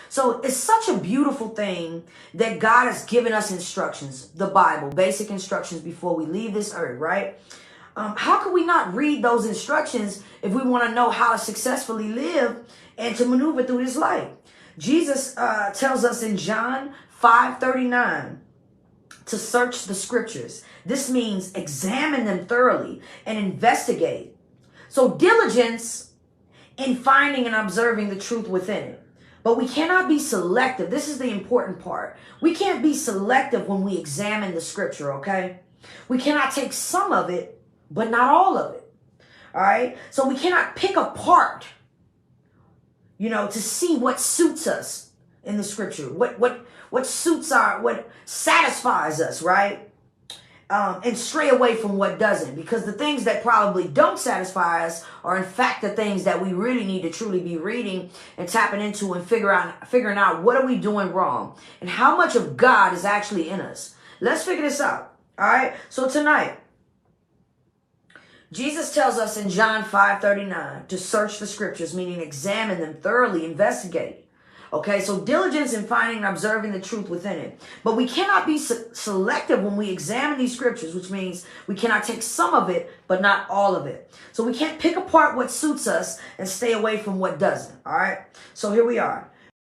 So it's such a beautiful thing that God has given us instructions, the Bible, basic instructions before we leave this earth, right? How can we not read those instructions if we want to know how to successfully live and to maneuver through this life? Jesus tells us in John 5:39 to search the scriptures. This means examine them thoroughly and investigate. So diligence in finding and observing the truth within it. But we cannot be selective. This is the important part. We can't be selective when we examine the scripture, okay? We cannot take some of it, but not all of it. All right? So we cannot pick apart, to see what suits us in the scripture. What suits what satisfies us, right? And stray away from what doesn't, because the things that probably don't satisfy us are in fact the things that we really need to truly be reading and tapping into and figuring out what are we doing wrong and how much of God is actually in us. Let's figure this out. All right. So tonight, Jesus tells us in John 5:39 to search the scriptures, meaning examine them thoroughly, investigate. Okay, so diligence in finding and observing the truth within it. But we cannot be selective when we examine these scriptures, which means we cannot take some of it, but not all of it. So we can't pick apart what suits us and stay away from what doesn't. All right, so here we are.